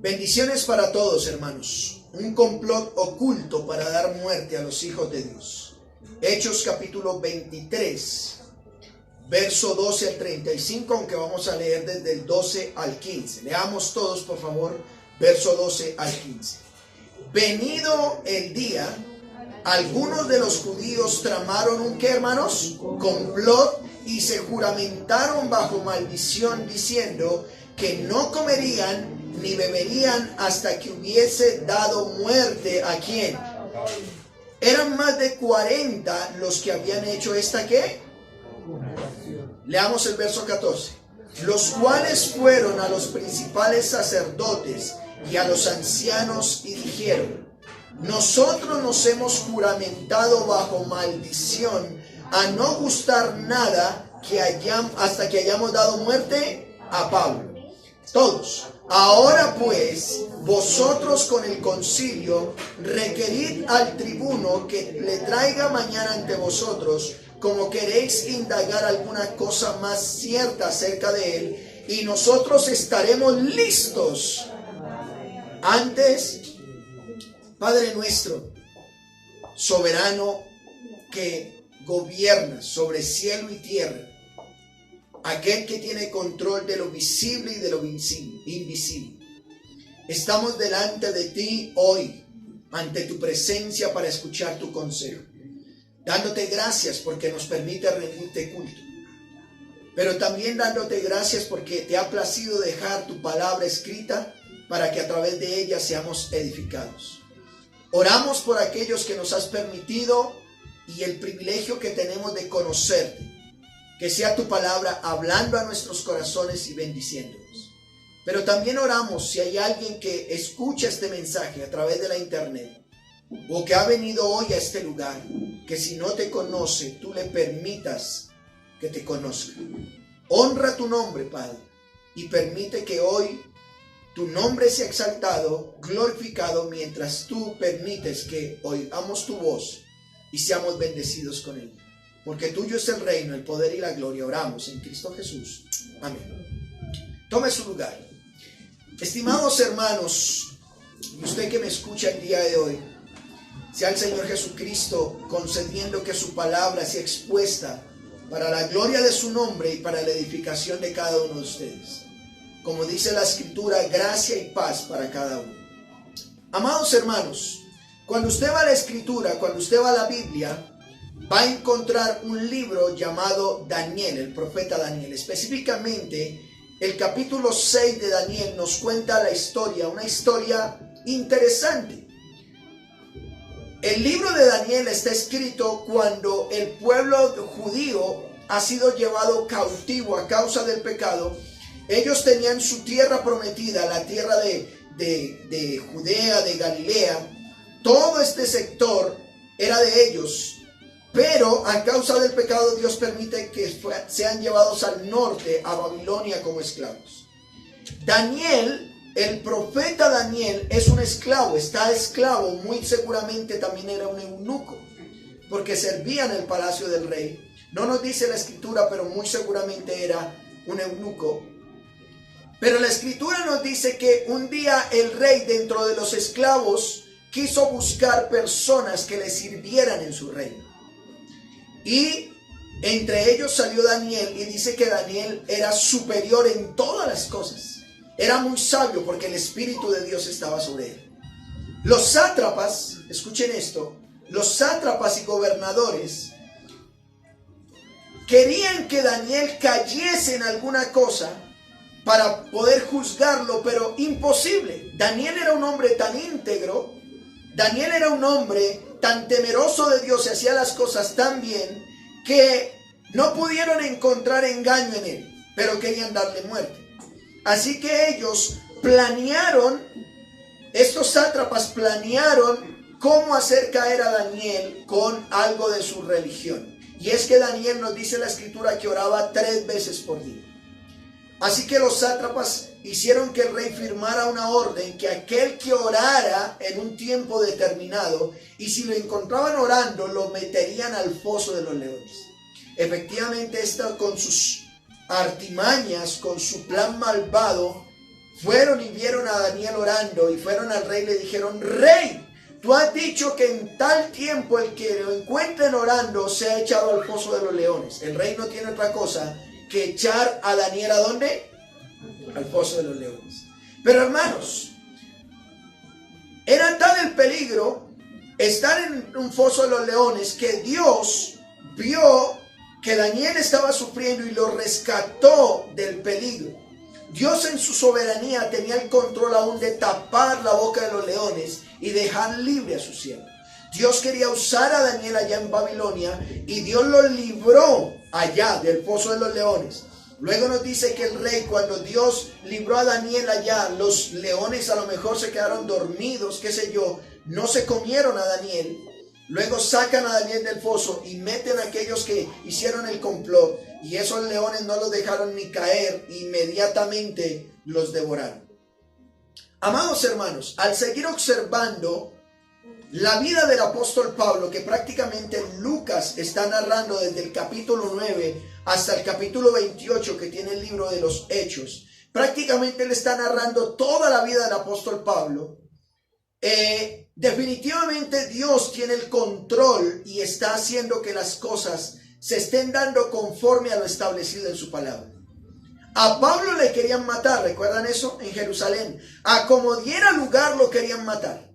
Bendiciones para todos, hermanos. Un complot oculto para dar muerte a los hijos de Dios. Hechos capítulo 23, verso 12 al 35, aunque vamos a leer desde el 12 al 15. Leamos todos, por favor, verso 12 al 15. Venido el día, algunos de los judíos tramaron un, ¿qué, hermanos? Complot, y se juramentaron bajo maldición, diciendo que no comerían ni beberían hasta que hubiese dado muerte a ¿quién? Eran más de 40 los que habían hecho esta ¿qué? Leamos el verso 14. Los cuales fueron a los principales sacerdotes y a los ancianos y dijeron: nosotros nos hemos juramentado bajo maldición a no gustar nada hasta que hayamos dado muerte a Pablo. Todos. Ahora pues, vosotros con el concilio requerid al tribuno que le traiga mañana ante vosotros, como queréis indagar alguna cosa más cierta acerca de él, y nosotros estaremos listos. Antes, Padre nuestro, soberano que gobierna sobre cielo y tierra, aquel que tiene control de lo visible y de lo invisible, estamos delante de ti hoy, ante tu presencia para escuchar tu consejo, dándote gracias porque nos permite rendirte culto, pero también dándote gracias porque te ha placido dejar tu palabra escrita para que a través de ella seamos edificados. Oramos por aquellos que nos has permitido y el privilegio que tenemos de conocerte. Que sea tu palabra hablando a nuestros corazones y bendiciéndonos. Pero también oramos si hay alguien que escucha este mensaje a través de la internet o que ha venido hoy a este lugar, que si no te conoce, tú le permitas que te conozca. Honra tu nombre, Padre, y permite que hoy tu nombre sea exaltado, glorificado, mientras tú permites que oigamos tu voz y seamos bendecidos con él. Porque tuyo es el reino, el poder y la gloria. Oramos en Cristo Jesús. Amén. Tome su lugar. Estimados hermanos, y usted que me escucha el día de hoy, sea el Señor Jesucristo concediendo que su palabra sea expuesta para la gloria de su nombre y para la edificación de cada uno de ustedes. Como dice la Escritura, gracia y paz para cada uno. Amados hermanos, cuando usted va a la Escritura, cuando usted va a la Biblia, va a encontrar un libro llamado Daniel, el profeta Daniel. Específicamente, el capítulo 6 de Daniel nos cuenta la historia, una historia interesante. El libro de Daniel está escrito cuando el pueblo judío ha sido llevado cautivo a causa del pecado. Ellos tenían su tierra prometida, la tierra de Judea, de Galilea. Todo este sector era de ellos. Pero a causa del pecado Dios permite que sean llevados al norte, a Babilonia, como esclavos. Daniel, el profeta Daniel, es un esclavo, está esclavo, muy seguramente también era un eunuco, porque servía en el palacio del rey. No nos dice la Escritura, pero muy seguramente era un eunuco. Pero la Escritura nos dice que un día el rey, dentro de los esclavos, quiso buscar personas que le sirvieran en su reino. Y entre ellos salió Daniel, y dice que Daniel era superior en todas las cosas. Era muy sabio porque el Espíritu de Dios estaba sobre él. Los sátrapas, escuchen esto, los sátrapas y gobernadores querían que Daniel cayese en alguna cosa para poder juzgarlo, pero imposible. Daniel era un hombre tan íntegro, Daniel era un hombre tan temeroso de Dios y hacía las cosas tan bien que no pudieron encontrar engaño en él, pero querían darle muerte. Así que ellos planearon, estos sátrapas planearon cómo hacer caer a Daniel con algo de su religión. Y es que Daniel, nos dice la Escritura, que oraba 3 veces por día. Así que los sátrapas hicieron que el rey firmara una orden que aquel que orara en un tiempo determinado, y si lo encontraban orando, lo meterían al foso de los leones. Efectivamente, esta, con sus artimañas, con su plan malvado, fueron y vieron a Daniel orando y fueron al rey y le dijeron: Rey, tú has dicho que en tal tiempo el que lo encuentren orando se ha echado al foso de los leones. El rey no tiene otra cosa que echar a Daniel, ¿a dónde? Al foso de los leones. Pero hermanos, era tal el peligro estar en un foso de los leones que Dios vio que Daniel estaba sufriendo y lo rescató del peligro. Dios en su soberanía tenía el control aún de tapar la boca de los leones y dejar libre a su siervo. Dios quería usar a Daniel allá en Babilonia y Dios lo libró allá del foso de los leones. Luego nos dice que el rey, cuando Dios libró a Daniel allá, los leones a lo mejor se quedaron dormidos, qué sé yo, no se comieron a Daniel. Luego sacan a Daniel del foso y meten a aquellos que hicieron el complot, y esos leones no los dejaron ni caer, inmediatamente los devoraron. Amados hermanos, al seguir observando la vida del apóstol Pablo, que prácticamente Lucas está narrando desde el capítulo 9 hasta el capítulo 28 que tiene el libro de los Hechos, prácticamente él está narrando toda la vida del apóstol Pablo. Definitivamente Dios tiene el control y está haciendo que las cosas se estén dando conforme a lo establecido en su palabra. A Pablo le querían matar, ¿recuerdan eso? En Jerusalén, a como diera lugar lo querían matar,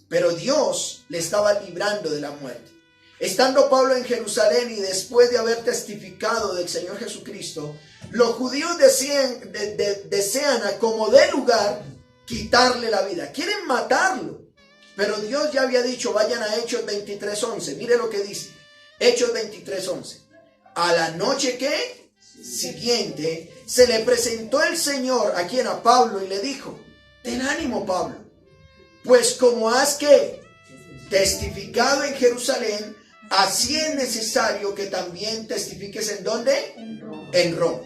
pero Dios le estaba librando de la muerte. Estando Pablo en Jerusalén y después de haber testificado del Señor Jesucristo, los judíos desean a como dé lugar quitarle la vida, quieren matarlo. Pero Dios ya había dicho, vayan a Hechos 23:11. Mire lo que dice. Hechos 23:11. A la noche que siguiente se le presentó el Señor a quien, a Pablo, y le dijo: ten ánimo, Pablo, pues como has que testificado en Jerusalén, así es necesario que también testifiques ¿en dónde? En Roma.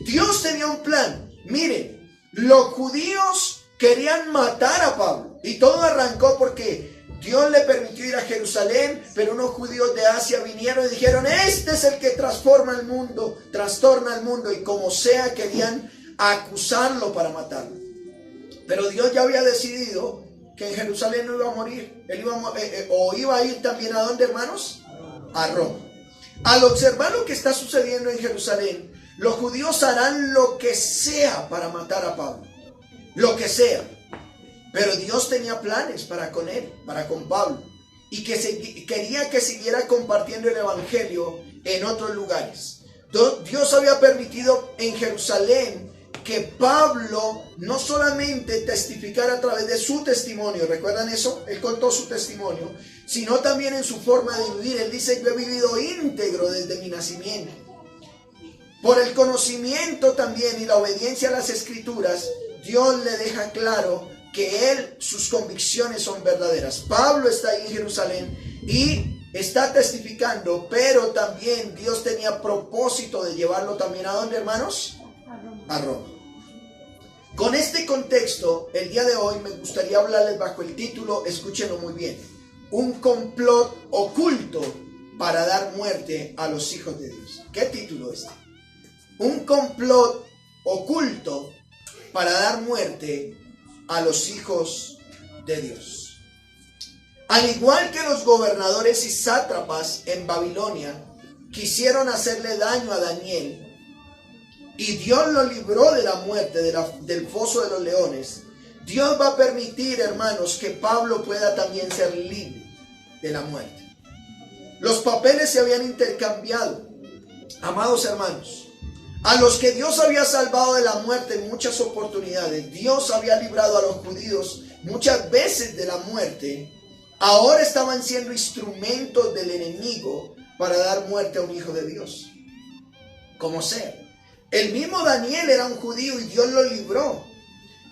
Dios tenía un plan. Miren, los judíos querían matar a Pablo. Y todo arrancó porque Dios le permitió ir a Jerusalén, pero unos judíos de Asia vinieron y dijeron: este es el que transforma el mundo, trastorna el mundo, y como sea querían acusarlo para matarlo. Pero Dios ya había decidido que en Jerusalén no iba a morir. Él iba a ir también ¿a dónde, hermanos? A Roma. Al observar lo que está sucediendo en Jerusalén, los judíos harán lo que sea para matar a Pablo. Lo que sea. Pero Dios tenía planes para con él, para con Pablo, y que quería que siguiera compartiendo el evangelio en otros lugares. Dios había permitido en Jerusalén que Pablo no solamente testificara a través de su testimonio, ¿recuerdan eso? Él contó su testimonio, sino también en su forma de vivir. Él dice: yo he vivido íntegro desde mi nacimiento. Por el conocimiento también y la obediencia a las escrituras, Dios le deja claro que sus convicciones son verdaderas. Pablo está ahí en Jerusalén y está testificando, pero también Dios tenía propósito de llevarlo también ¿a dónde, hermanos? A Roma. Con este contexto, el día de hoy me gustaría hablarles bajo el título, escúchenlo muy bien: un complot oculto para dar muerte a los hijos de Dios. ¿Qué título es este? Un complot oculto para dar muerte a los hijos de Dios. Al igual que los gobernadores y sátrapas en Babilonia quisieron hacerle daño a Daniel, y Dios lo libró de la muerte, del foso de los leones, Dios va a permitir, hermanos, que Pablo pueda también ser libre de la muerte. Los papeles se habían intercambiado. Amados hermanos, a los que Dios había salvado de la muerte en muchas oportunidades, Dios había librado a los judíos muchas veces de la muerte, ahora estaban siendo instrumentos del enemigo para dar muerte a un hijo de Dios. Como sea. El mismo Daniel era un judío y Dios lo libró.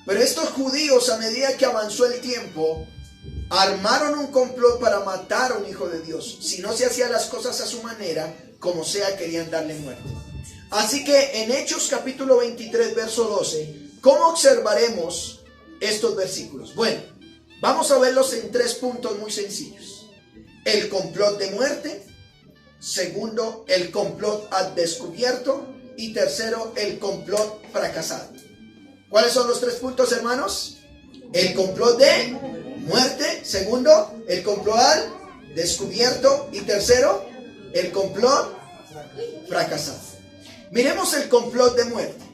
Pero estos judíos, a medida que avanzó el tiempo, armaron un complot para matar a un hijo de Dios. Si no se hacían las cosas a su manera, como sea, querían darle muerte. Así que en Hechos capítulo 23, verso 12, ¿cómo observaremos estos versículos? Bueno, vamos a verlos en 3 puntos muy sencillos. El complot de muerte. Segundo, el complot al descubierto. Y tercero, el complot fracasado. ¿Cuáles son los 3 puntos, hermanos? El complot de muerte. Segundo, el complot al descubierto. Y tercero, el complot fracasado. Miremos el complot de muerte.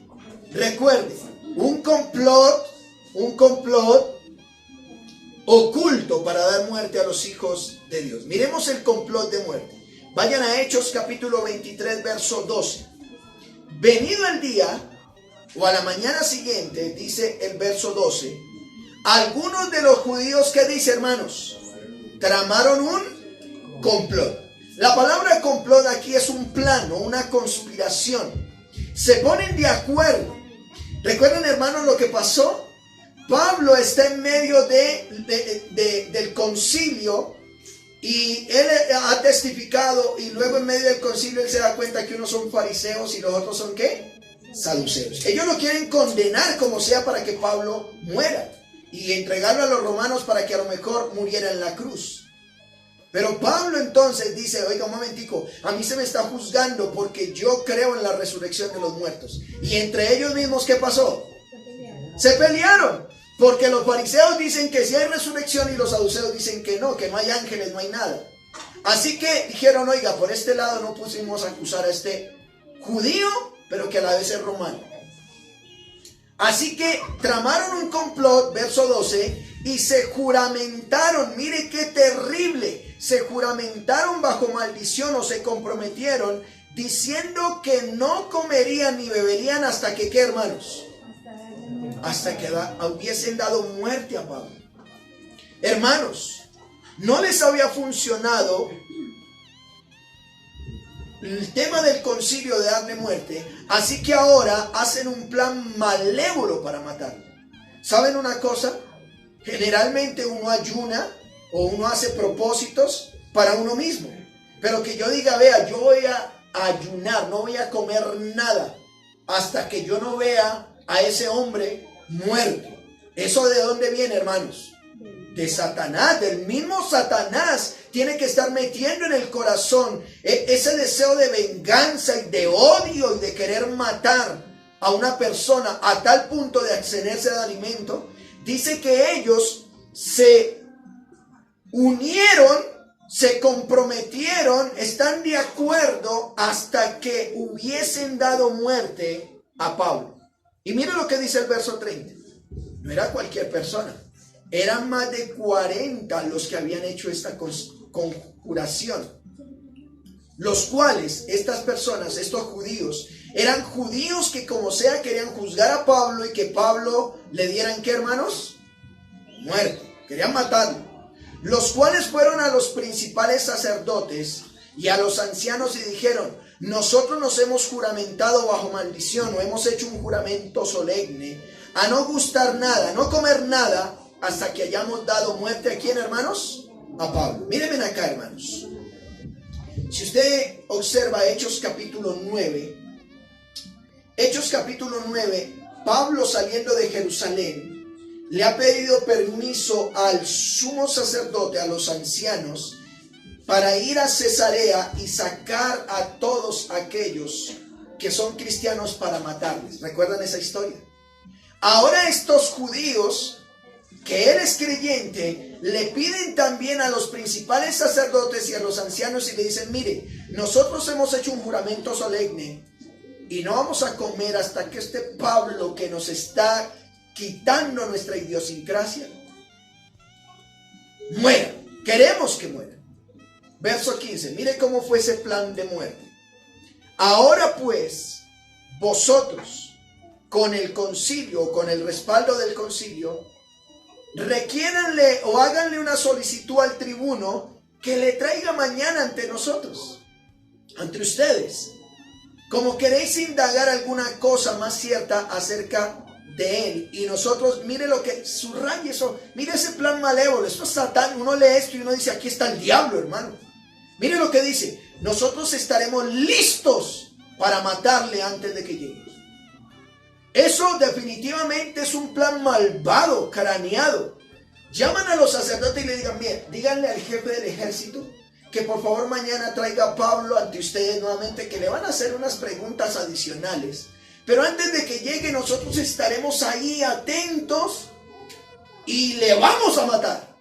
Recuerde, un complot oculto para dar muerte a los hijos de Dios. Miremos el complot de muerte. Vayan a Hechos capítulo 23, verso 12. Venido el día, o a la mañana siguiente, dice el verso 12, algunos de los judíos, ¿qué dice, hermanos? Tramaron un complot. La palabra complot aquí es un plano, una conspiración. Se ponen de acuerdo. ¿Recuerdan, hermanos, lo que pasó? Pablo está en medio del concilio y él ha testificado, y luego en medio del concilio él se da cuenta que unos son fariseos y los otros son ¿qué? Saduceos. Ellos lo quieren condenar como sea para que Pablo muera y entregarlo a los romanos para que a lo mejor muriera en la cruz. Pero Pablo entonces dice, oiga, un momentico, a mí se me está juzgando porque yo creo en la resurrección de los muertos. Y entre ellos mismos, ¿qué pasó? Se pelearon, porque los fariseos dicen que sí hay resurrección y los saduceos dicen que no hay ángeles, no hay nada. Así que dijeron, oiga, por este lado no pusimos a acusar a este judío, pero que a la vez es romano. Así que tramaron un complot, verso 12, y se juramentaron, mire qué terrible, se juramentaron bajo maldición o se comprometieron diciendo que no comerían ni beberían hasta que, ¿qué, hermanos? Hasta que hubiesen dado muerte a Pablo. Hermanos, no les había funcionado el tema del concilio de darle muerte, así que ahora hacen un plan malévolo para matarlo. ¿Saben una cosa? Generalmente uno ayuna o uno hace propósitos para uno mismo, pero que yo diga, vea, yo voy a ayunar, no voy a comer nada hasta que yo no vea a ese hombre muerto. ¿Eso de dónde viene, hermanos? De Satanás, del mismo Satanás. Tiene que estar metiendo en el corazón ese deseo de venganza y de odio y de querer matar a una persona a tal punto de abstenerse de alimento. Dice que ellos se unieron, se comprometieron, están de acuerdo hasta que hubiesen dado muerte a Pablo. Y mire lo que dice el verso 30. No era cualquier persona. Eran más de 40 los que habían hecho esta conjuración. Los cuales, estas personas, estos judíos, eran judíos que como sea querían juzgar a Pablo y que Pablo le dieran, ¿qué, hermanos? Muerte. Querían matarlo. Los cuales fueron a los principales sacerdotes y a los ancianos y dijeron, nosotros nos hemos juramentado bajo maldición o hemos hecho un juramento solemne a no gustar nada, no comer nada hasta que hayamos dado muerte ¿a quién, hermanos? A Pablo. Mírenme acá, hermanos. Si usted observa Hechos capítulo 9, Hechos capítulo 9, Pablo saliendo de Jerusalén le ha pedido permiso al sumo sacerdote, a los ancianos, para ir a Cesarea y sacar a todos aquellos que son cristianos para matarles. ¿Recuerdan esa historia? Ahora estos judíos, que él es creyente, le piden también a los principales sacerdotes y a los ancianos y le dicen, mire, nosotros hemos hecho un juramento solemne y no vamos a comer hasta que este Pablo, que nos está quitando nuestra idiosincrasia, muera. Queremos que muera. Verso 15, mire cómo fue ese plan de muerte. Ahora pues, vosotros, con el concilio, con el respaldo del concilio, requiéranle o háganle una solicitud al tribuno que le traiga mañana ante nosotros, ante ustedes, como queréis indagar alguna cosa más cierta acerca de él. Y nosotros, mire lo que subraya eso, mire ese plan malévolo, esto es Satán. Uno lee esto y uno dice, aquí está el diablo, hermano. Mire lo que dice, nosotros estaremos listos para matarle antes de que llegue. Eso definitivamente es un plan malvado, craneado. Llaman a los sacerdotes y le digan, bien, díganle al jefe del ejército que por favor mañana traiga a Pablo ante ustedes nuevamente, que le van a hacer unas preguntas adicionales Pero antes de que llegue, nosotros estaremos ahí atentos y le vamos a matar.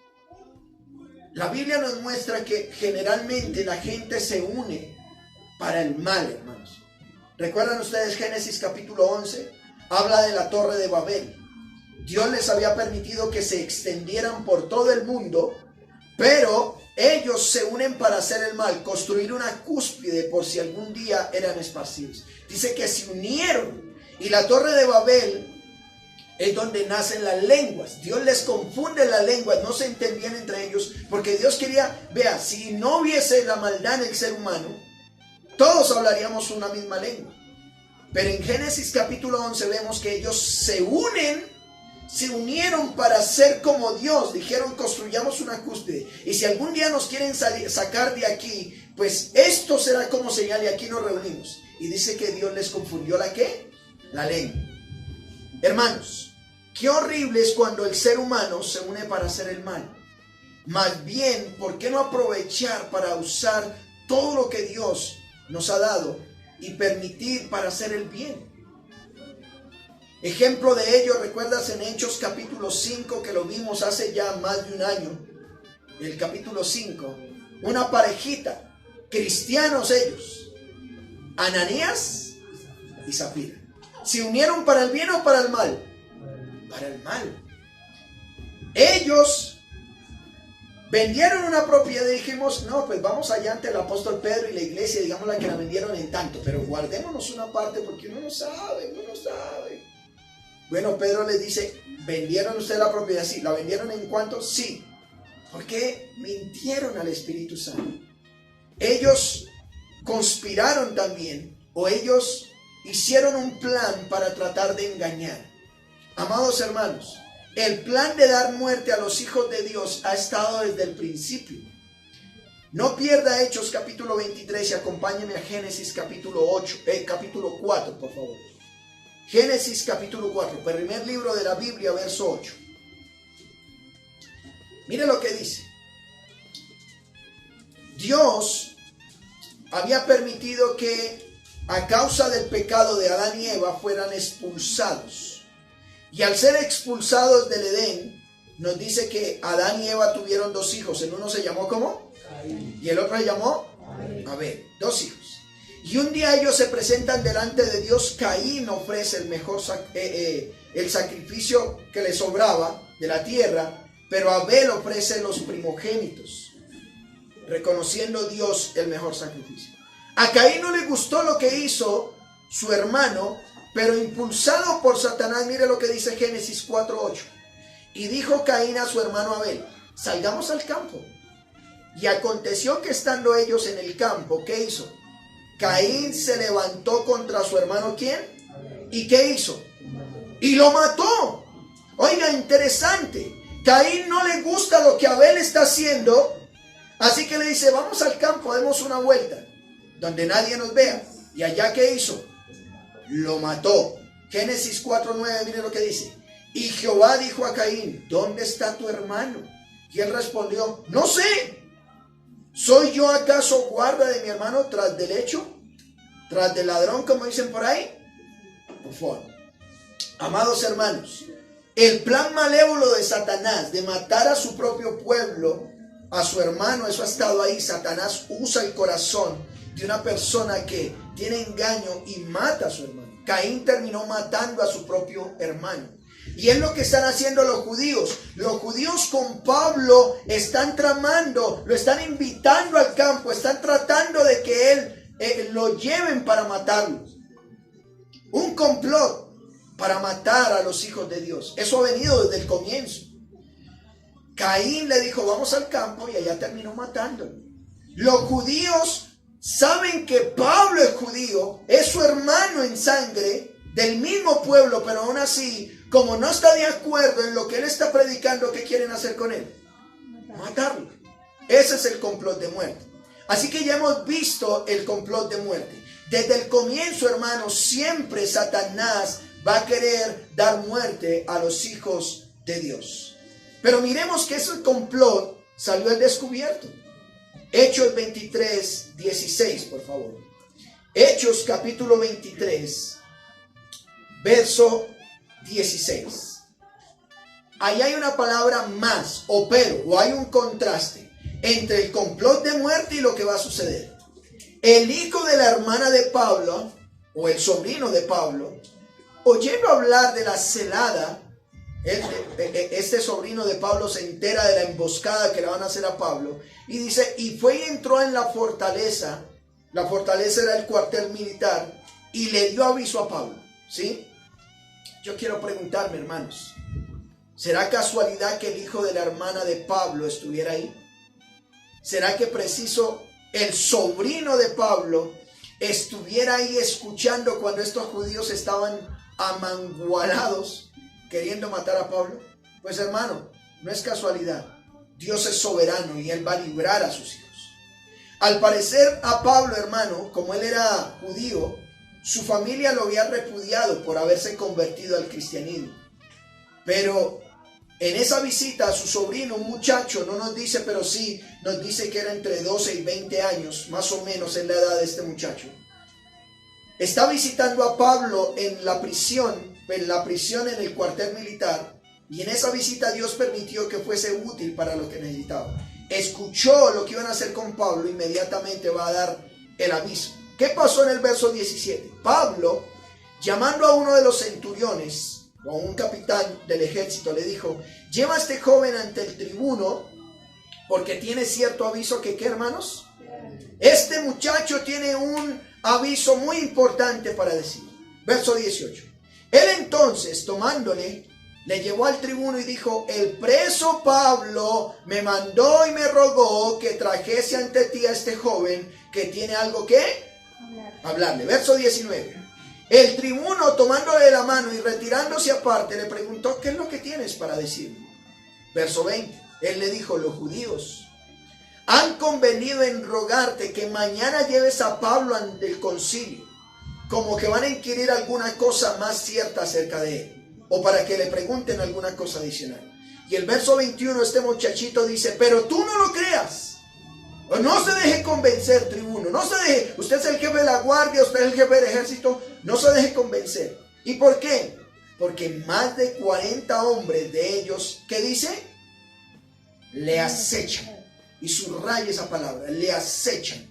La Biblia nos muestra que generalmente la gente se une para el mal, hermanos. ¿Recuerdan ustedes Génesis capítulo 11? Habla de la torre de Babel. Dios les había permitido que se extendieran por todo el mundo, pero ellos se unen para hacer el mal, construir una cúspide por si algún día eran esparcidos. Dice que se unieron, y la torre de Babel es donde nacen las lenguas. Dios les confunde las lenguas, no se entendían entre ellos, porque Dios quería, vea, si no hubiese la maldad en el ser humano, todos hablaríamos una misma lengua. Pero en Génesis capítulo 11 vemos que ellos se unieron para ser como Dios. Dijeron, construyamos una cúspide, y si algún día nos quieren sacar de aquí, pues esto será como señal, y aquí nos reunimos. Y dice que Dios les confundió ¿la qué? La lengua. Hermanos, qué horrible es cuando el ser humano se une para hacer el mal. Más bien, ¿por qué no aprovechar para usar todo lo que Dios nos ha dado y permitir para hacer el bien? Ejemplo de ello, ¿recuerdas en Hechos capítulo 5 que lo vimos hace ya más de un año? El capítulo 5, una parejita, cristianos ellos, Ananías y Zafira. ¿Se unieron para el bien o para el mal? Para el mal. Ellos vendieron una propiedad y dijimos, no, pues vamos allá ante el apóstol Pedro y la iglesia, digamos la que la vendieron en tanto, pero guardémonos una parte porque uno no sabe. Bueno, Pedro les dice, ¿vendieron ustedes la propiedad? Sí. ¿La vendieron en cuánto? Sí. ¿Por qué mintieron al Espíritu Santo? Ellos conspiraron también, o ellos hicieron un plan para tratar de engañar. Amados hermanos, el plan de dar muerte a los hijos de Dios ha estado desde el principio. No pierda Hechos capítulo 23 y acompáñeme a Génesis capítulo 4, por favor. Génesis capítulo 4, primer libro de la Biblia, verso 8. Mire lo que dice. Dios había permitido que a causa del pecado de Adán y Eva fueran expulsados. Y al ser expulsados del Edén, nos dice que Adán y Eva tuvieron dos hijos. El uno se llamó ¿cómo? Caín. Y el otro se llamó Abel. Dos hijos. Y un día ellos se presentan delante de Dios. Caín ofrece el sacrificio que le sobraba de la tierra, pero Abel ofrece los primogénitos, reconociendo Dios el mejor sacrificio. A Caín no le gustó lo que hizo su hermano, pero impulsado por Satanás, mire lo que dice Génesis 4:8. Y dijo Caín a su hermano Abel, salgamos al campo. Y aconteció que estando ellos en el campo, ¿qué hizo? Caín se levantó contra su hermano, ¿quién? ¿Y qué hizo? Y lo mató. Oiga, interesante. Caín no le gusta lo que Abel está haciendo, así que le dice, vamos al campo, demos una vuelta, donde nadie nos vea. ¿Y allá qué hizo? Lo mató. Génesis 4:9, mire lo que dice. Y Jehová dijo a Caín, ¿dónde está tu hermano? Y él respondió, no sé. ¿Soy yo acaso guarda de mi hermano tras del hecho? ¿Tras del ladrón, como dicen por ahí? Por favor. Amados hermanos, el plan malévolo de Satanás de matar a su propio pueblo, a su hermano, eso ha estado ahí. Satanás usa el corazón de una persona que tiene engaño y mata a su hermano. Caín terminó matando a su propio hermano. Y es lo que están haciendo los judíos. Los judíos con Pablo están tramando, lo están invitando al campo, están tratando de que él lo lleven para matarlo. Un complot para matar a los hijos de Dios. Eso ha venido desde el comienzo. Caín le dijo, vamos al campo, y allá terminó matándolo. Los judíos saben que Pablo es judío, es su hermano en sangre, del mismo pueblo, pero aún así, como no está de acuerdo en lo que él está predicando, ¿qué quieren hacer con él? Matarlo. Ese es el complot de muerte. Así que ya hemos visto el complot de muerte. Desde el comienzo, hermanos, siempre Satanás va a querer dar muerte a los hijos de Dios. Pero miremos que ese complot salió al descubierto. Hechos 23:16, por favor. Hechos capítulo 23, verso 16. Ahí hay una palabra más, o pero, o hay un contraste entre el complot de muerte y lo que va a suceder. El hijo de la hermana de Pablo, o el sobrino de Pablo, oyendo hablar de la celada, este sobrino de Pablo se entera de la emboscada que le van a hacer a Pablo, y dice, y fue y entró en la fortaleza era el cuartel militar, y le dio aviso a Pablo, ¿sí? Yo quiero preguntarme, hermanos, ¿será casualidad que el hijo de la hermana de Pablo estuviera ahí? ¿Será que preciso el sobrino de Pablo estuviera ahí escuchando cuando estos judíos estaban amangualados queriendo matar a Pablo? Pues hermano, no es casualidad. Dios es soberano y Él va a librar a sus hijos. Al parecer a Pablo, hermano, como él era judío, su familia lo había repudiado por haberse convertido al cristianismo. Pero en esa visita a su sobrino, un muchacho, no nos dice, pero sí nos dice que era entre 12 y 20 años, más o menos en la edad de este muchacho. Está visitando a Pablo en la prisión en el cuartel militar, y en esa visita Dios permitió que fuese útil para lo que necesitaba. Escuchó lo que iban a hacer con Pablo, inmediatamente va a dar el aviso. ¿Qué pasó en el verso 17? Pablo, llamando a uno de los centuriones, o un capitán del ejército, le dijo, lleva a este joven ante el tribuno, porque tiene cierto aviso que, ¿qué, hermanos? Este muchacho tiene un aviso muy importante para decir. Verso 18. Él entonces, tomándole, le llevó al tribuno y dijo, el preso Pablo me mandó y me rogó que trajese ante ti a este joven que tiene algo que hablarle. Verso 19. El tribuno, tomándole la mano y retirándose aparte, le preguntó, ¿qué es lo que tienes para decirme? Verso 20. Él le dijo, los judíos han convenido en rogarte que mañana lleves a Pablo ante el concilio, como que van a inquirir alguna cosa más cierta acerca de él, o para que le pregunten alguna cosa adicional. Y el verso 21, este muchachito dice, pero tú no lo creas, o no se deje convencer, tribuno, no se deje, usted es el jefe de la guardia, usted es el jefe del ejército, no se deje convencer. ¿Y por qué? Porque más de 40 hombres de ellos, ¿qué dice? Le acechan. Y subraya esa palabra, le acechan,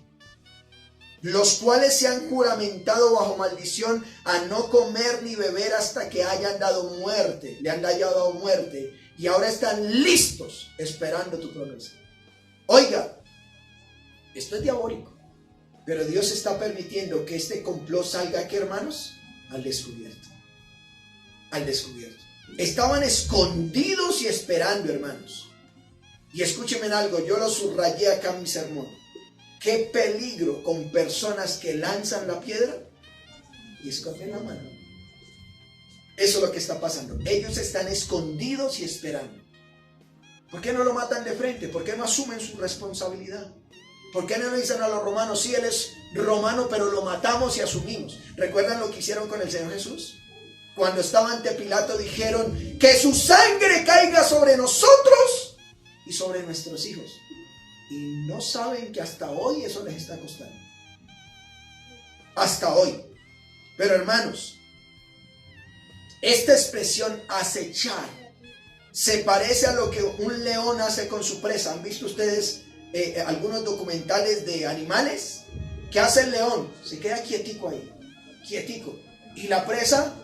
los cuales se han juramentado bajo maldición a no comer ni beber hasta que hayan dado muerte, le han dado muerte, y ahora están listos esperando tu promesa. Oiga, esto es diabólico, pero Dios está permitiendo que este complot salga aquí, hermanos, al descubierto. Al descubierto. Estaban escondidos y esperando, hermanos. Y escúchenme algo, yo lo subrayé acá en mi sermón. Qué peligro con personas que lanzan la piedra y esconden la mano. Eso es lo que está pasando. Ellos están escondidos y esperando. ¿Por qué no lo matan de frente? ¿Por qué no asumen su responsabilidad? ¿Por qué no le dicen a los romanos, sí, él es romano, pero lo matamos y asumimos? ¿Recuerdan lo que hicieron con el Señor Jesús? Cuando estaba ante Pilato dijeron, que su sangre caiga sobre nosotros y sobre nuestros hijos. Y no saben que hasta hoy eso les está costando. Hasta hoy. Pero hermanos, esta expresión acechar se parece a lo que un león hace con su presa. ¿Han visto ustedes algunos documentales de animales? ¿Qué hace el león? Se queda quietico ahí, quietico. Y la presa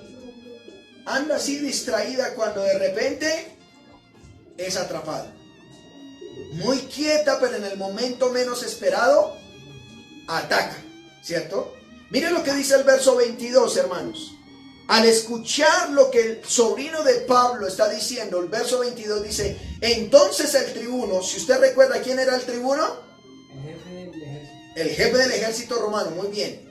anda así distraída cuando de repente es atrapada. Muy quieta, pero en el momento menos esperado, ataca, ¿cierto? Miren lo que dice el verso 22, hermanos. Al escuchar lo que el sobrino de Pablo está diciendo, el verso 22 dice, entonces el tribuno, si usted recuerda quién era el tribuno, el jefe del ejército romano, muy bien,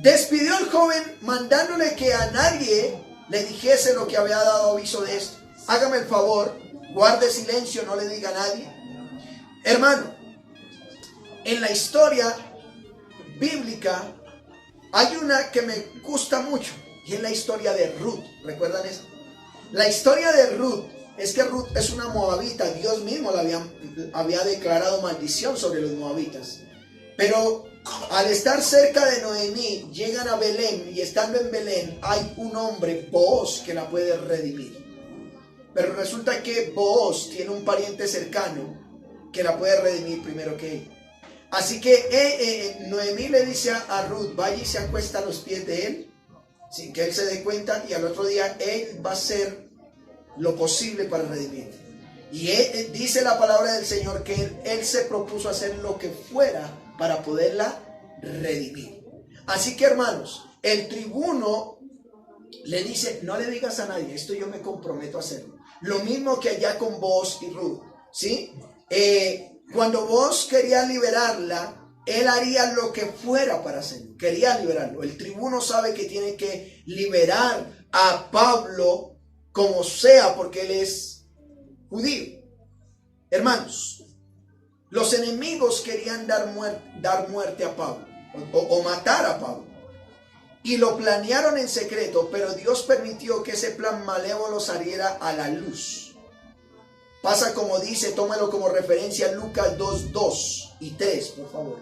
despidió al joven mandándole que a nadie le dijese lo que había dado aviso de esto. Hágame el favor, guarde silencio, no le diga a nadie. Hermano, en la historia bíblica hay una que me gusta mucho y es la historia de Ruth. ¿Recuerdan eso? La historia de Ruth es que Ruth es una moabita. Dios mismo había declarado maldición sobre los moabitas. Pero Al estar cerca de Noemí, llegan a Belén y estando en Belén hay un hombre, Booz, que la puede redimir. Pero resulta que Booz tiene un pariente cercano que la puede redimir primero que él. Así que Noemí le dice a Ruth, vaya y se acuesta a los pies de él, sin que él se dé cuenta, y al otro día él va a hacer lo posible para redimirte. Y dice la palabra del Señor que él se propuso hacer lo que fuera para poderla redimir. Así que, hermanos, el tribuno le dice, no le digas a nadie, esto yo me comprometo a hacerlo. Lo mismo que allá con Booz y Ruth, ¿sí? Cuando Booz quería liberarla, él haría lo que fuera para hacerlo. Quería liberarlo. El tribuno sabe que tiene que liberar a Pablo como sea, porque él es judío. Hermanos, los enemigos querían dar muerte a Pablo o matar a Pablo. Y lo planearon en secreto, pero Dios permitió que ese plan malévolo saliera a la luz. Pasa como dice, tómalo como referencia Lucas 2, 2 y 3, por favor.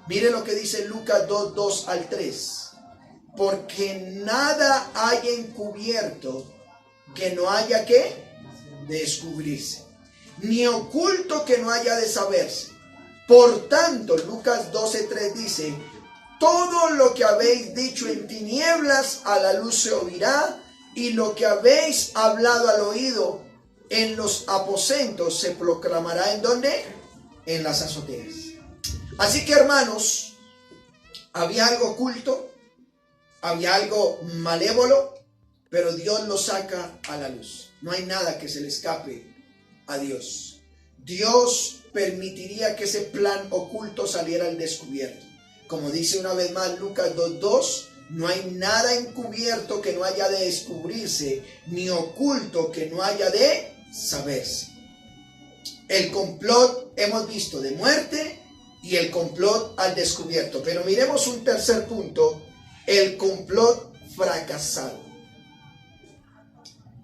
Miren lo que dice Lucas 2, 2 al 3. Porque nada hay encubierto que no haya que descubrirse, ni oculto que no haya de saberse. Por tanto, Lucas 12:3 dice, todo lo que habéis dicho en tinieblas a la luz se oirá, y lo que habéis hablado al oído en los aposentos se proclamará ¿en dónde? En las azoteas. Así que, hermanos, había algo oculto, había algo malévolo, pero Dios lo saca a la luz. No hay nada que se le escape a Dios. Dios permitiría que ese plan oculto saliera al descubierto. Como dice una vez más Lucas 2:2, no hay nada encubierto que no haya de descubrirse, ni oculto que no haya de saberse. El complot hemos visto de muerte y el complot al descubierto. Pero miremos un tercer punto, el complot fracasado.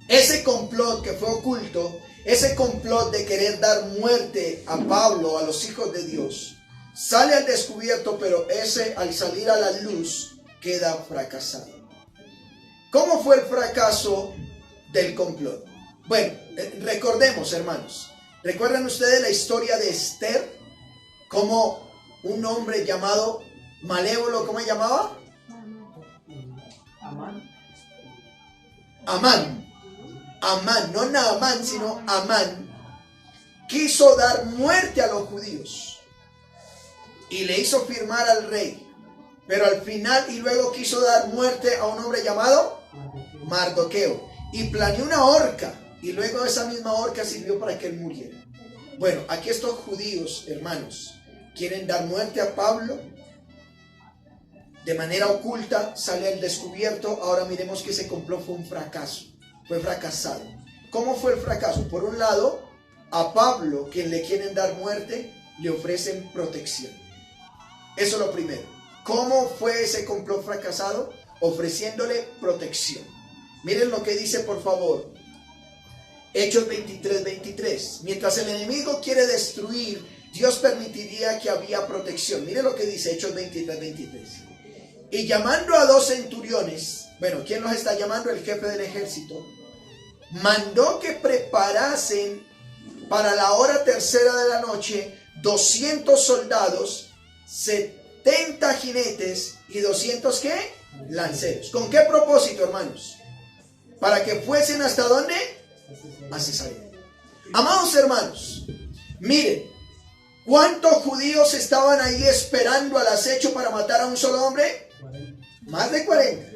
Ese complot que fue oculto, ese complot de querer dar muerte a Pablo, a los hijos de Dios, sale al descubierto, pero ese al salir a la luz queda fracasado. ¿Cómo fue el fracaso del complot? Bueno, recordemos, hermanos, ¿recuerdan ustedes la historia de Esther? Como un hombre llamado malévolo, ¿cómo se llamaba? Amán, no Naamán, sino Amán, quiso dar muerte a los judíos y le hizo firmar al rey, pero al final y luego quiso dar muerte a un hombre llamado Mardoqueo y planeó una horca y luego esa misma horca sirvió para que él muriera. Bueno, aquí estos judíos, hermanos, quieren dar muerte a Pablo de manera oculta, sale al descubierto. Ahora miremos que ese complot fue un fracaso. Fue fracasado. ¿Cómo fue el fracaso? Por un lado, a Pablo, quien le quieren dar muerte, le ofrecen protección. Eso es lo primero. ¿Cómo fue ese complot fracasado? Ofreciéndole protección. Miren lo que dice, por favor, Hechos 23:23. Mientras el enemigo quiere destruir, Dios permitiría que había protección. Miren lo que dice Hechos 23:23. Y llamando a 2 centuriones, bueno, ¿quién los está llamando? El jefe del ejército. Mandó que preparasen para la hora tercera de la noche 200 soldados, 70 jinetes y 200 ¿qué? Lanceros. ¿Con qué propósito, hermanos? Para que fuesen ¿hasta dónde? A Cesarea. Amados hermanos, miren, ¿cuántos judíos estaban ahí esperando al acecho para matar a un solo hombre? Más de 40.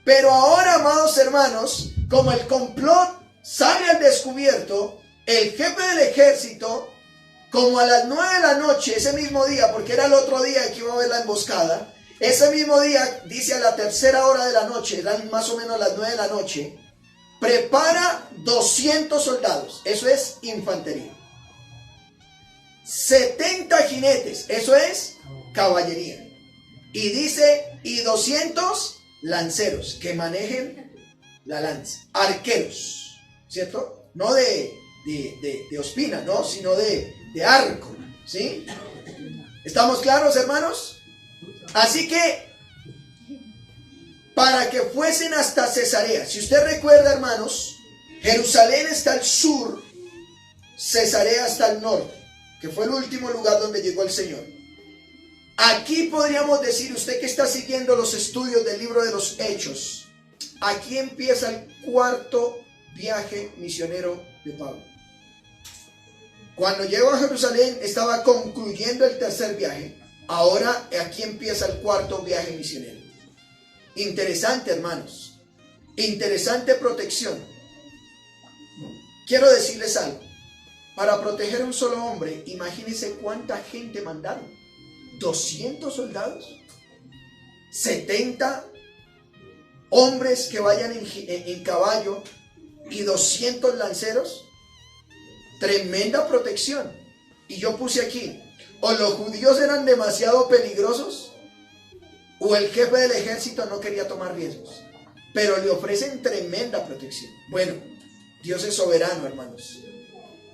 Pero ahora, amados hermanos, como el complot sale al descubierto, el jefe del ejército, como a las 9 de la noche, ese mismo día, porque era el otro día que iba a haber la emboscada, ese mismo día, dice a la tercera hora de la noche, eran más o menos las 9 de la noche, prepara 200 soldados, eso es infantería. 70 jinetes, eso es caballería. Y dice, y 200 lanceros que manejen la lanza. Arqueros, ¿cierto? No de ospina, no, sino de arco, ¿sí? ¿Estamos claros, hermanos? Así que, para que fuesen hasta Cesarea. Si usted recuerda, hermanos, Jerusalén está al sur, Cesarea está al norte, que fue el último lugar donde llegó el Señor. Aquí podríamos decir, usted que está siguiendo los estudios del libro de los Hechos, aquí empieza el cuarto viaje misionero de Pablo. Cuando llegó a Jerusalén estaba concluyendo el tercer viaje. Ahora aquí empieza el cuarto viaje misionero. Interesante, hermanos. Interesante protección. Quiero decirles algo. Para proteger a un solo hombre, imagínense cuánta gente mandaron. 200 soldados. 70 hombres que vayan en caballo y 200 lanceros. Tremenda protección. Y yo puse aquí, o los judíos eran demasiado peligrosos, o el jefe del ejército no quería tomar riesgos. Pero le ofrecen tremenda protección. Bueno, Dios es soberano, hermanos.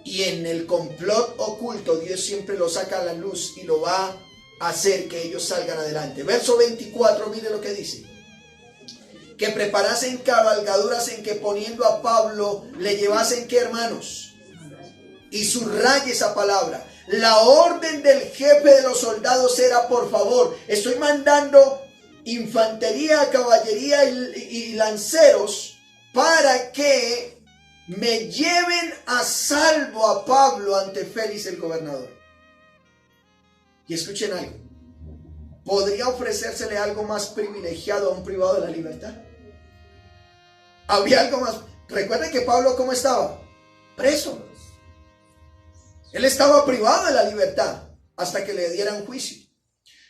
Y en el complot oculto, Dios siempre lo saca a la luz y lo va a hacer que ellos salgan adelante. Verso 24, mire lo que dice. Que preparasen cabalgaduras en que poniendo a Pablo le llevasen, ¿qué, hermanos? Y subraye esa palabra. La orden del jefe de los soldados era, por favor, estoy mandando infantería, caballería y lanceros para que me lleven a salvo a Pablo ante Félix el gobernador. Y escuchen algo. ¿Podría ofrecérsele algo más privilegiado a un privado de la libertad? ¿Habría algo más? Recuerden que Pablo, ¿cómo estaba? Preso. Él estaba privado de la libertad hasta que le dieran juicio.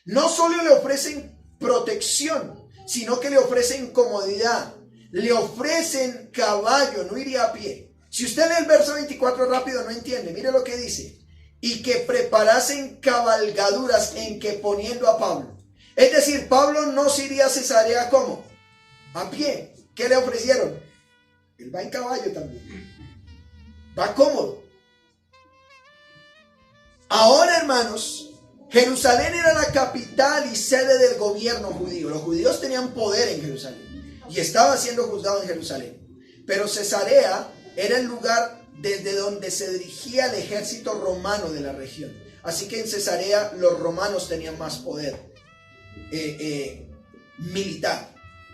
No solo le ofrecen protección, sino que le ofrecen comodidad. Le ofrecen caballo, no iría a pie. Si usted lee el verso 24 rápido no entiende, mire lo que dice. Y que preparasen cabalgaduras en que poniendo a Pablo. Es decir, Pablo no se iría a Cesarea, ¿cómo? A pie. ¿Qué le ofrecieron? Él va en caballo también. Va cómodo. Ahora, hermanos, Jerusalén era la capital y sede del gobierno judío. Los judíos tenían poder en Jerusalén y estaba siendo juzgado en Jerusalén. Pero Cesarea era el lugar desde donde se dirigía el ejército romano de la región. Así que en Cesarea los romanos tenían más poder militar.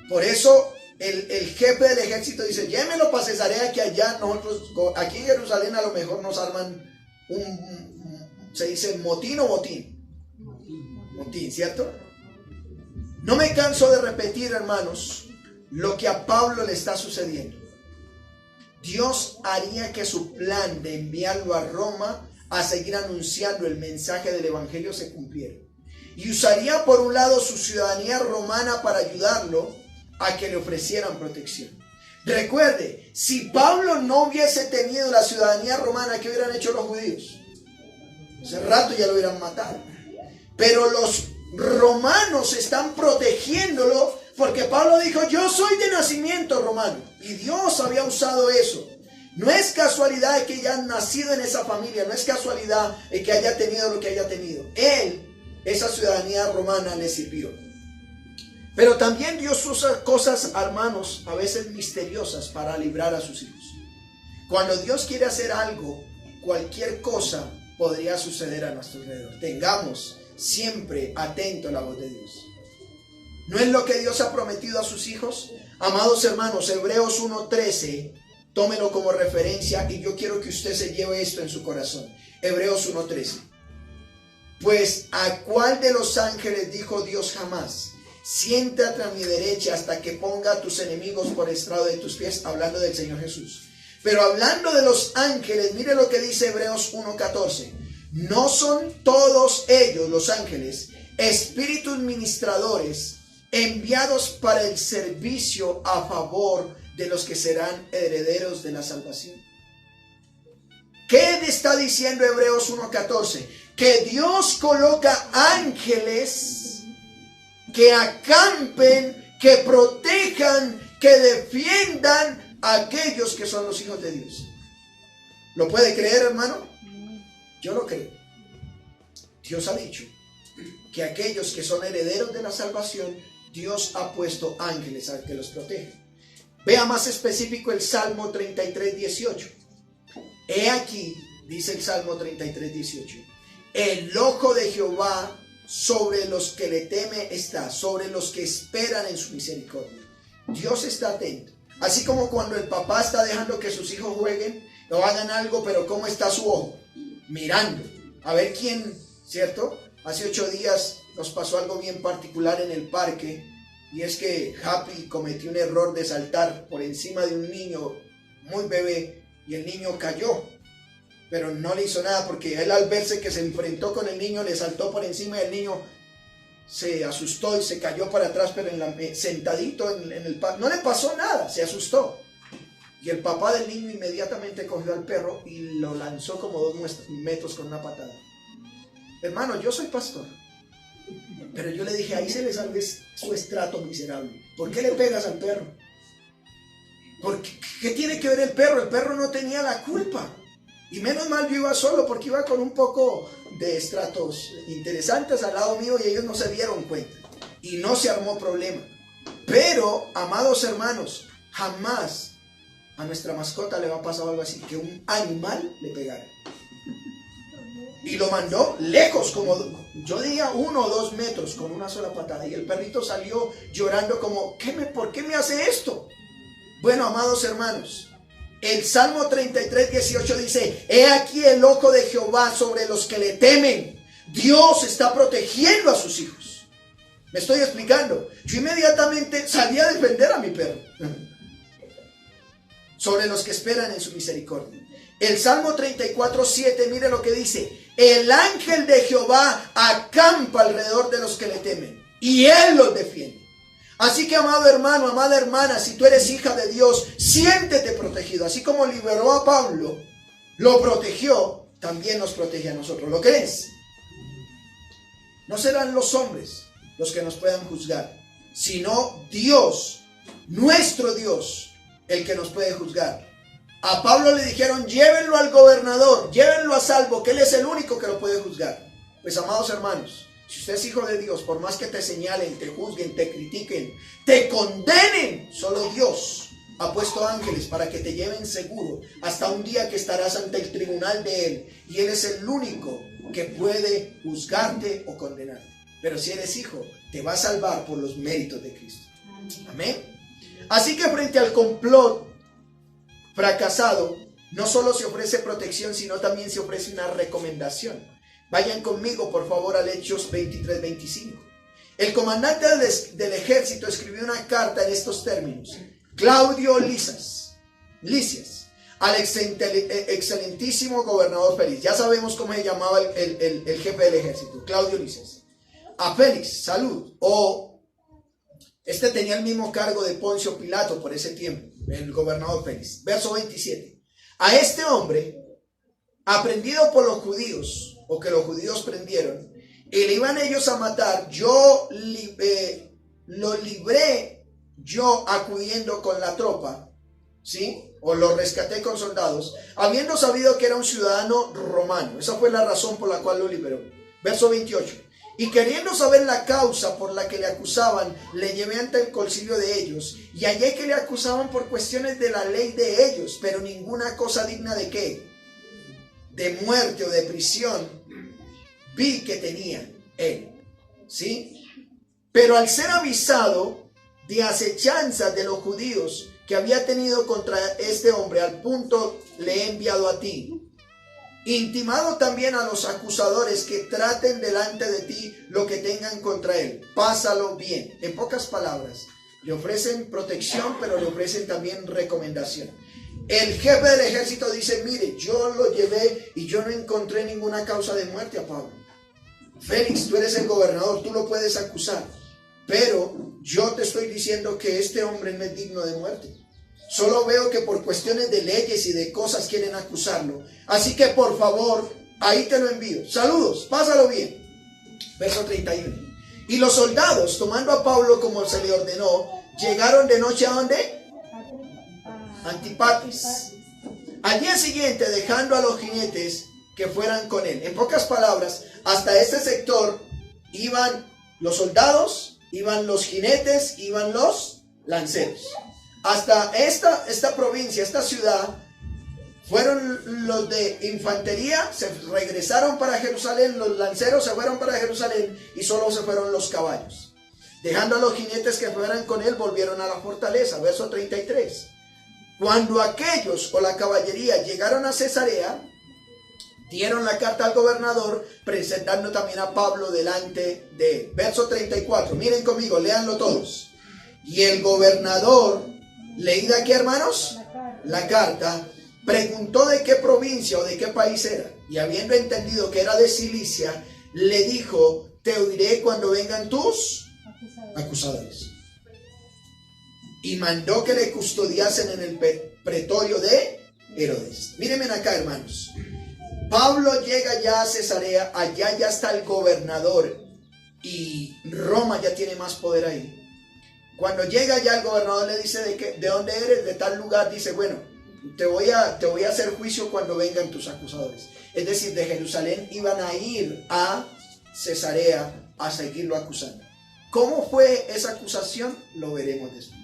Por eso el jefe del ejército dice, llévenlo para Cesarea, que allá nosotros, aquí en Jerusalén a lo mejor nos arman se dice motín o botín. Motín, ¿cierto? No me canso de repetir, hermanos, lo que a Pablo le está sucediendo. Dios haría que su plan de enviarlo a Roma a seguir anunciando el mensaje del evangelio se cumpliera. Y usaría por un lado su ciudadanía romana para ayudarlo a que le ofrecieran protección. Recuerde, si Pablo no hubiese tenido la ciudadanía romana, ¿qué hubieran hecho los judíos? Hace rato ya lo hubieran matado. Pero los romanos están protegiéndolo porque Pablo dijo, yo soy de nacimiento romano. Y Dios había usado eso. No es casualidad que haya nacido en esa familia. No es casualidad que haya tenido lo que haya tenido. Él, esa ciudadanía romana le sirvió. Pero también Dios usa cosas, hermanos, a veces misteriosas para librar a sus hijos. Cuando Dios quiere hacer algo, cualquier cosa podría suceder a nuestro alrededor. Tengamos siempre atento a la voz de Dios. ¿No es lo que Dios ha prometido a sus hijos? Amados hermanos, Hebreos 1:13, tómelo como referencia y yo quiero que usted se lleve esto en su corazón. Hebreos 1:13. Pues ¿a cuál de los ángeles dijo Dios jamás? Siéntate a mi derecha hasta que ponga a tus enemigos por estrado de tus pies, hablando del Señor Jesús. Pero hablando de los ángeles, mire lo que dice Hebreos 1:14. ¿No son todos ellos, los ángeles, espíritus ministradores enviados para el servicio a favor de los que serán herederos de la salvación? ¿Qué está diciendo Hebreos 1:14? Que Dios coloca ángeles que acampen, que protejan, que defiendan a aquellos que son los hijos de Dios. ¿Lo puede creer, hermano? Yo lo creo. Dios ha dicho que aquellos que son herederos de la salvación, Dios ha puesto ángeles a que los protejan. Vea más específico el Salmo 33, 18. He aquí, dice el Salmo 33, 18, el ojo de Jehová sobre los que le teme está, sobre los que esperan en su misericordia. Dios está atento. Así como cuando el papá está dejando que sus hijos jueguen o hagan algo, pero ¿cómo está su ojo? Mirando. A ver quién, ¿cierto? Hace 8 días nos pasó algo bien particular en el parque. Y es que Happy cometió un error de saltar por encima de un niño muy bebé. Y el niño cayó. Pero no le hizo nada porque él, al verse que se enfrentó con el niño, le saltó por encima y el niño se asustó y se cayó para atrás, pero sentadito en el parque. No le pasó nada, se asustó. Y el papá del niño inmediatamente cogió al perro y lo lanzó como 2 metros con una patada. Hermano, yo soy pastor, pero yo le dije, ahí se le sale su estrato miserable. ¿Por qué le pegas al perro? ¿Qué tiene que ver el perro? El perro no tenía la culpa. Y menos mal yo iba solo porque iba con un poco de estratos interesantes al lado mío y ellos no se dieron cuenta. Y no se armó problema. Pero, amados hermanos, jamás a nuestra mascota le va a pasar algo así, que un animal le pegara. Y lo mandó lejos, como yo diría 1 o 2 metros, con una sola patada. Y el perrito salió llorando como, ¿por qué me hace esto? Bueno, amados hermanos, el Salmo 33, 18 dice, he aquí el ojo de Jehová sobre los que le temen. Dios está protegiendo a sus hijos. ¿Me estoy explicando? Yo inmediatamente salí a defender a mi perro. Sobre los que esperan en su misericordia. El Salmo 34, 7, mire lo que dice. El ángel de Jehová acampa alrededor de los que le temen y él los defiende. Así que, amado hermano, amada hermana, si tú eres hija de Dios, siéntete protegido. Así como liberó a Pablo, lo protegió, también nos protege a nosotros. ¿Lo crees? No serán los hombres los que nos puedan juzgar, sino Dios, nuestro Dios, el que nos puede juzgar. A Pablo le dijeron, llévenlo al gobernador, llévenlo a salvo, que él es el único que lo puede juzgar. Pues, amados hermanos, si usted es hijo de Dios, por más que te señalen, te juzguen, te critiquen, te condenen, solo Dios ha puesto ángeles para que te lleven seguro hasta un día que estarás ante el tribunal de él. Y él es el único que puede juzgarte o condenarte. Pero si eres hijo, te va a salvar por los méritos de Cristo. Amén. Así que frente al complot fracasado, no solo se ofrece protección, sino también se ofrece una recomendación. Vayan conmigo, por favor, al Hechos 23, 25. El comandante del ejército escribió una carta en estos términos. Claudio Lisias, al excelentísimo gobernador Félix. Ya sabemos cómo se llamaba el jefe del ejército, Claudio Lisias. A Félix, salud. Este tenía el mismo cargo de Poncio Pilato por ese tiempo, el gobernador Félix. Verso 27. A este hombre, aprendido por los judíos, o que los judíos prendieron, y le iban ellos a matar, yo lo libré yo acudiendo con la tropa, ¿sí? O lo rescaté con soldados, habiendo sabido que era un ciudadano romano. Esa fue la razón por la cual lo liberó. Verso 28. Y queriendo saber la causa por la que le acusaban, le llevé ante el concilio de ellos, y hallé que le acusaban por cuestiones de la ley de ellos, pero ninguna cosa digna de ¿qué? De muerte o de prisión vi que tenía él, ¿sí? Pero al ser avisado de acechanzas de los judíos que había tenido contra este hombre, al punto le he enviado a ti, intimado también a los acusadores que traten delante de ti lo que tengan contra él. Pásalo bien. En pocas palabras, le ofrecen protección, pero le ofrecen también recomendación. El jefe del ejército dice, mire, yo lo llevé y yo no encontré ninguna causa de muerte a Pablo. Félix, tú eres el gobernador, tú lo puedes acusar, pero yo te estoy diciendo que este hombre no es digno de muerte. Solo veo que por cuestiones de leyes y de cosas quieren acusarlo. Así que por favor, ahí te lo envío. Saludos, pásalo bien. Verso 31. Y los soldados, tomando a Pablo como se le ordenó, llegaron de noche ¿a dónde? Antipatis. Al día siguiente, dejando a los jinetes que fueran con él. En pocas palabras, hasta este sector Iban los soldados, iban los jinetes, iban los lanceros. Hasta esta provincia, esta ciudad, fueron los de infantería, se regresaron para Jerusalén, los lanceros se fueron para Jerusalén y solo se fueron los caballos. Dejando a los jinetes que fueran con él, volvieron a la fortaleza. Verso 33. Cuando aquellos o la caballería llegaron a Cesarea, dieron la carta al gobernador, presentando también a Pablo delante de él. Verso 34. Miren conmigo, léanlo todos. Y el gobernador, leída aquí, hermanos, la carta, preguntó de qué provincia o de qué país era. Y habiendo entendido que era de Cilicia, le dijo: te oiré cuando vengan tus acusadores. Y mandó que le custodiasen en el pretorio de Herodes. Mírenme acá, hermanos. Pablo llega ya a Cesarea, allá ya está el gobernador y Roma ya tiene más poder ahí. Cuando llega ya el gobernador le dice de dónde eres, de tal lugar. Dice: bueno, te voy a hacer juicio cuando vengan tus acusadores. Es decir, de Jerusalén iban a ir a Cesarea a seguirlo acusando. ¿Cómo fue esa acusación? Lo veremos después.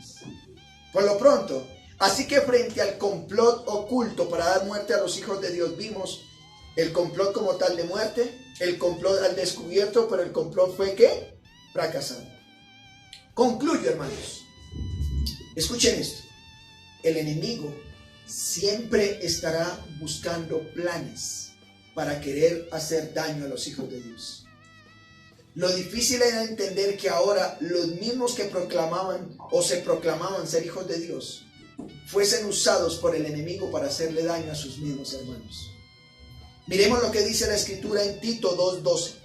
Por lo pronto, así que frente al complot oculto para dar muerte a los hijos de Dios, vimos el complot como tal de muerte, el complot al descubierto, pero el complot fue ¿qué? Fracasado. Concluyo, hermanos. Escuchen esto. El enemigo siempre estará buscando planes para querer hacer daño a los hijos de Dios. Lo difícil era entender que ahora los mismos que proclamaban o se proclamaban ser hijos de Dios fuesen usados por el enemigo para hacerle daño a sus mismos hermanos. Miremos lo que dice la escritura en Tito 2:12.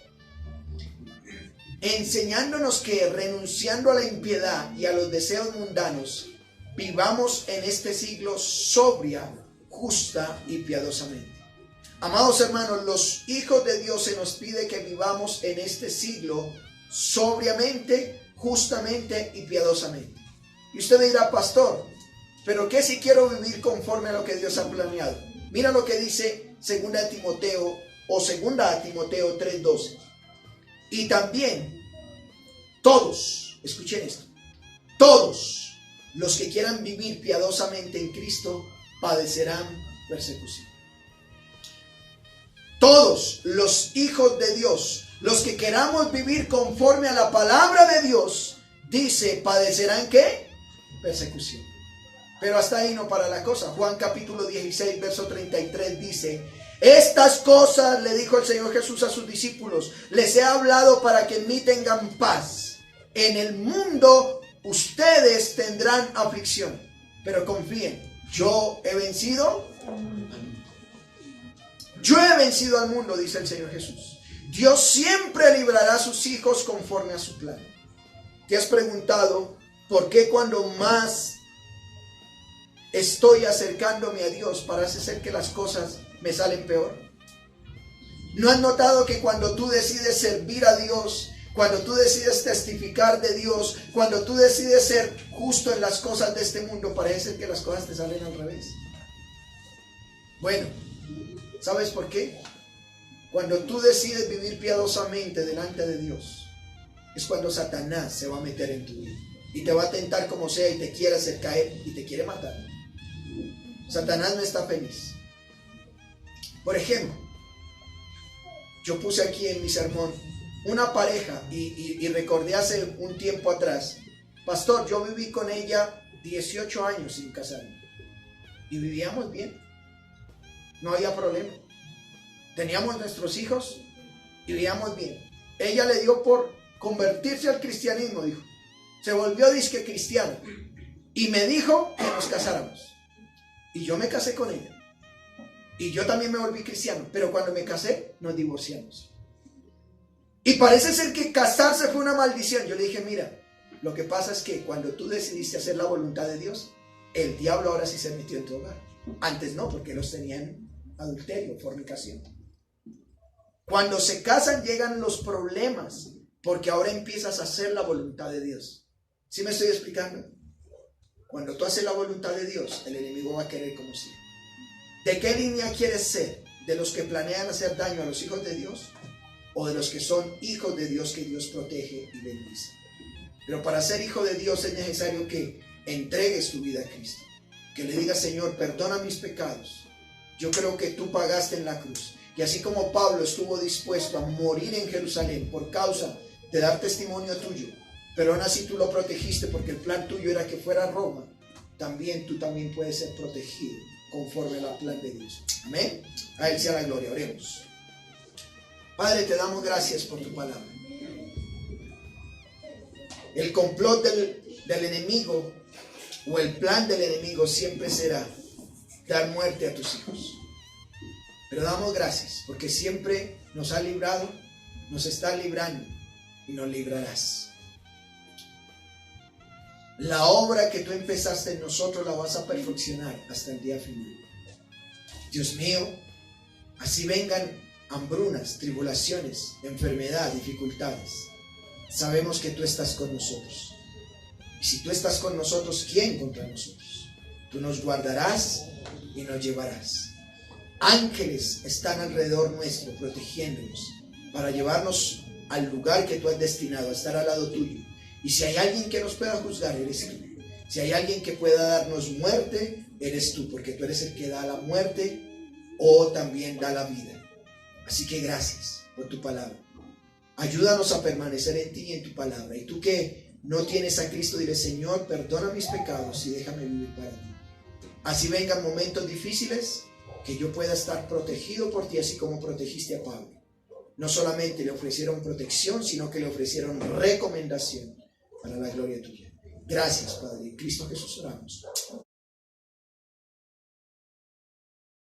Enseñándonos que, renunciando a la impiedad y a los deseos mundanos, vivamos en este siglo sobria, justa y piadosamente. Amados hermanos, los hijos de Dios se nos pide que vivamos en este siglo sobriamente, justamente y piadosamente. Y usted dirá: pastor, ¿pero qué si quiero vivir conforme a lo que Dios ha planeado? Mira lo que dice 2 Timoteo o 2 Timoteo 3:12. Y también todos, escuchen esto, todos los que quieran vivir piadosamente en Cristo padecerán persecución. Todos los hijos de Dios, los que queramos vivir conforme a la palabra de Dios, dice, padecerán ¿qué? Persecución. Pero hasta ahí no para la cosa. Juan capítulo 16, verso 33 dice: estas cosas le dijo el Señor Jesús a sus discípulos, les he hablado para que en mí tengan paz. En el mundo ustedes tendrán aflicción, pero confíen, yo he vencido al mundo. Yo he vencido al mundo, dice el Señor Jesús. Dios siempre librará a sus hijos conforme a su plan. ¿Te has preguntado por qué cuando más estoy acercándome a Dios parece ser que las cosas me salen peor? ¿No has notado que cuando tú decides servir a Dios, cuando tú decides testificar de Dios, cuando tú decides ser justo en las cosas de este mundo, parece que las cosas te salen al revés? Bueno, ¿sabes por qué? Cuando tú decides vivir piadosamente delante de Dios, es cuando Satanás se va a meter en tu vida y te va a tentar como sea y te quiere hacer caer y te quiere matar. Satanás no está feliz. Por ejemplo, yo puse aquí en mi sermón una pareja y recordé hace un tiempo atrás: pastor, yo viví con ella 18 años sin casarme y vivíamos bien, no había problema, teníamos nuestros hijos y vivíamos bien. Ella le dio por convertirse al cristianismo, dijo, se volvió disque cristiana y me dijo que nos casáramos y yo me casé con ella. Y yo también me volví cristiano, pero cuando me casé nos divorciamos. Y parece ser que casarse fue una maldición. Yo le dije: mira, lo que pasa es que cuando tú decidiste hacer la voluntad de Dios, el diablo ahora sí se metió en tu hogar. Antes no, porque los tenían adulterio, fornicación. Cuando se casan llegan los problemas, porque ahora empiezas a hacer la voluntad de Dios. ¿Sí me estoy explicando? Cuando tú haces la voluntad de Dios, el enemigo va a querer como si. ¿De qué línea quieres ser? ¿De los que planean hacer daño a los hijos de Dios? o de los que son hijos de Dios que Dios protege y bendice. Pero para ser hijo de Dios es necesario que entregues tu vida a Cristo, que le digas: Señor, perdona mis pecados. Yo creo que tú pagaste en la cruz, y así como Pablo estuvo dispuesto a morir en Jerusalén por causa de dar testimonio tuyo, pero aún así tú lo protegiste porque el plan tuyo era que fuera a Roma, tú también puedes ser protegido conforme al plan de Dios. Amén. A Él sea la gloria. Oremos. Padre, te damos gracias por tu palabra. El complot del enemigo o el plan del enemigo siempre será dar muerte a tus hijos. Pero damos gracias porque siempre nos ha librado, nos está librando y nos librarás. La obra que tú empezaste en nosotros la vas a perfeccionar hasta el día final. Dios mío, así vengan hambrunas, tribulaciones, enfermedad, dificultades, sabemos que tú estás con nosotros. Y si tú estás con nosotros, ¿quién contra nosotros? Tú nos guardarás y nos llevarás. Ángeles están alrededor nuestro, protegiéndonos, para llevarnos al lugar que tú has destinado, a estar al lado tuyo. Y si hay alguien que nos pueda juzgar, eres tú. Si hay alguien que pueda darnos muerte, eres tú, porque tú eres el que da la muerte o también da la vida. Así que gracias por tu palabra. Ayúdanos a permanecer en ti y en tu palabra. Y tú que no tienes a Cristo, dile: Señor, perdona mis pecados y déjame vivir para ti. Así vengan momentos difíciles, que yo pueda estar protegido por ti, así como protegiste a Pablo. No solamente le ofrecieron protección, sino que le ofrecieron recomendación para la gloria tuya. Gracias, Padre. En Cristo Jesús oramos.